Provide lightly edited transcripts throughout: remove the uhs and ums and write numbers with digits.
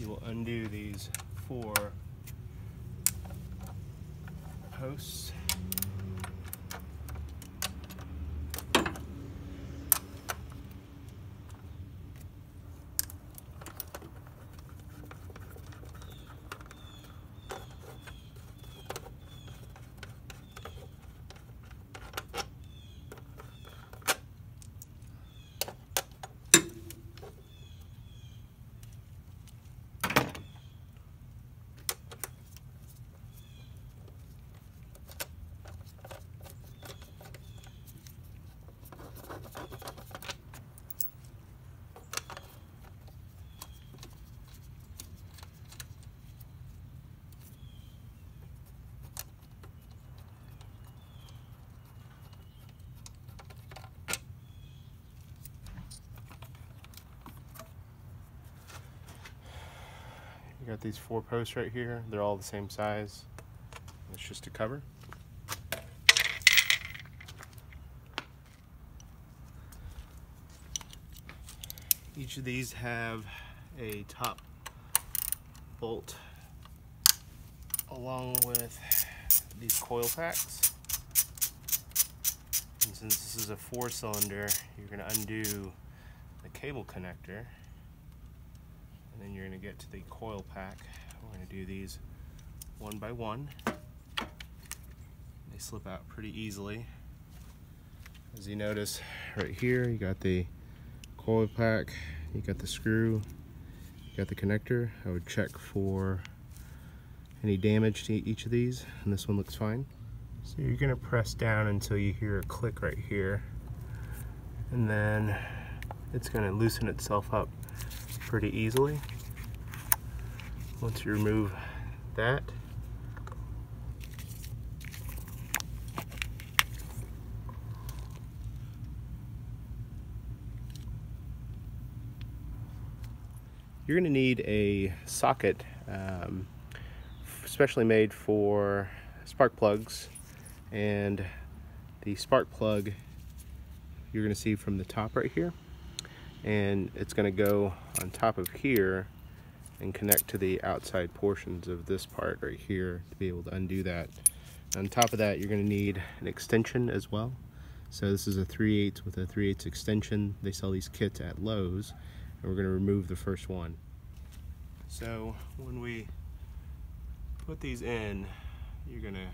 you will undo these 4 posts. You got these 4 posts right here. They're all the same size. It's just a cover. Each of these have a top bolt along with these coil packs. And since this is a 4-cylinder, you're going to undo the cable connector. And then you're going to get to the coil pack. We're going to do these one by one. They slip out pretty easily. As you notice right here, you got the coil pack, you got the screw, you got the connector. I would check for any damage to each of these, and this one looks fine. So you're going to press down until you hear a click right here, and then it's going to loosen itself up pretty easily. Once you remove that, you're going to need a socket specially made for spark plugs, and the spark plug you're going to see from the top right here, and it's going to go on top of here and connect to the outside portions of this part right here to be able to undo that. On top of that, you're going to need an extension as well. So this is a 3/8 with a 3/8 extension. They sell these kits at Lowe's, and we're going to remove the first one. So when we put these in, you're going to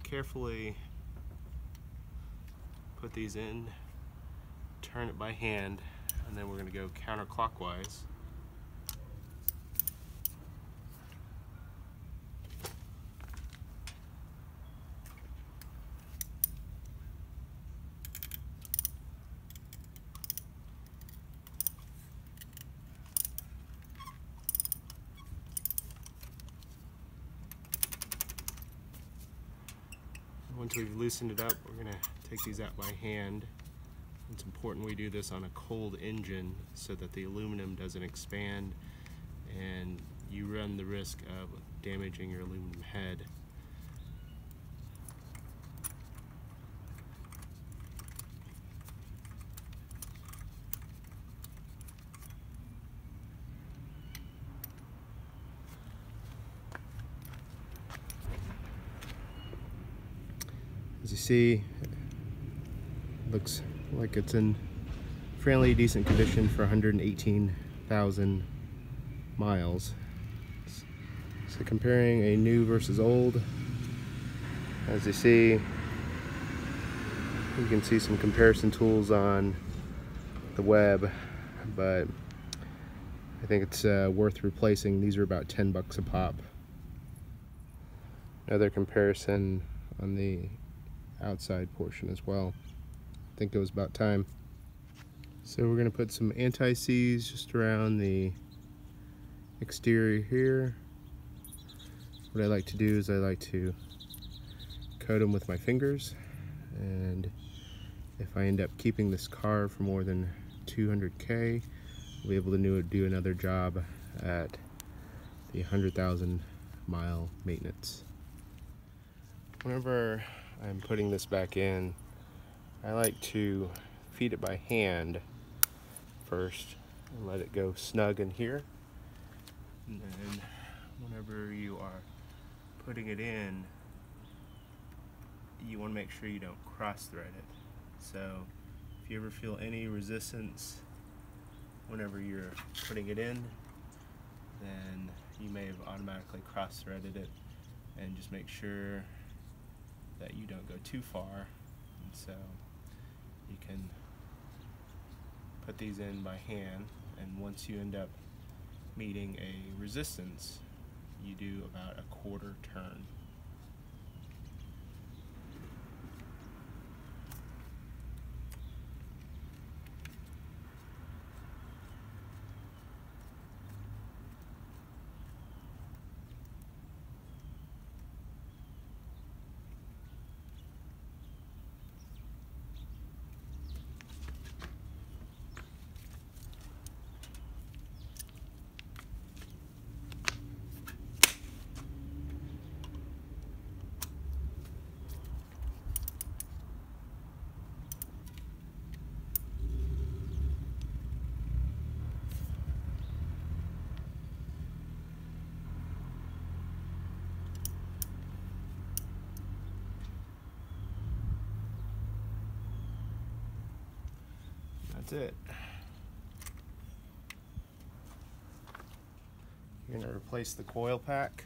carefully put these in, turn it by hand, and then we're going to go counterclockwise. Once we've loosened it up, we're going to take these out by hand. It's important we do this on a cold engine so that the aluminum doesn't expand and you run the risk of damaging your aluminum head. As you see, it looks like it's in fairly decent condition for 118,000 miles. So comparing a new versus old, as you see, you can see some comparison tools on the web, but I think it's worth replacing. These are about 10 bucks a pop. Another comparison on the outside portion as well. I think it was about time. So we're going to put some anti-seize just around the exterior here. What I like to do is I like to coat them with my fingers, and if I end up keeping this car for more than 200K, I'll be able to do another job at the 100,000 mile maintenance. Whenever I'm putting this back in, I like to feed it by hand first and let it go snug in here. And then whenever you are putting it in, you want to make sure you don't cross thread it. So if you ever feel any resistance whenever you're putting it in, then you may have automatically cross threaded it, and just make sure that you don't go too far. And so you can put these in by hand, and once you end up meeting a resistance, you do about a quarter turn. That's it. You're going to replace the coil pack.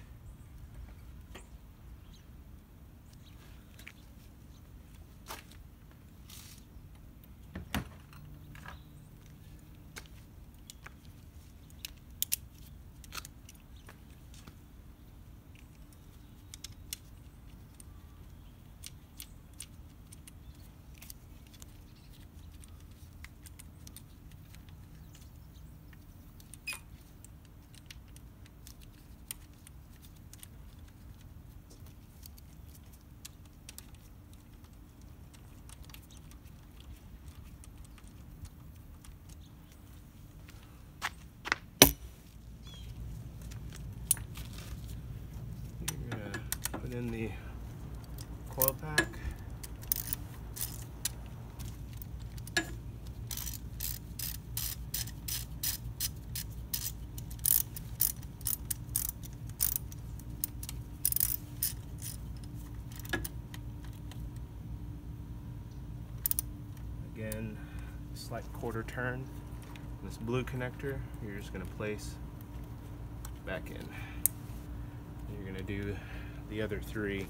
Put in the coil pack. Again, slight quarter turn. This blue connector, you're just going to place back in. You're going to do the other three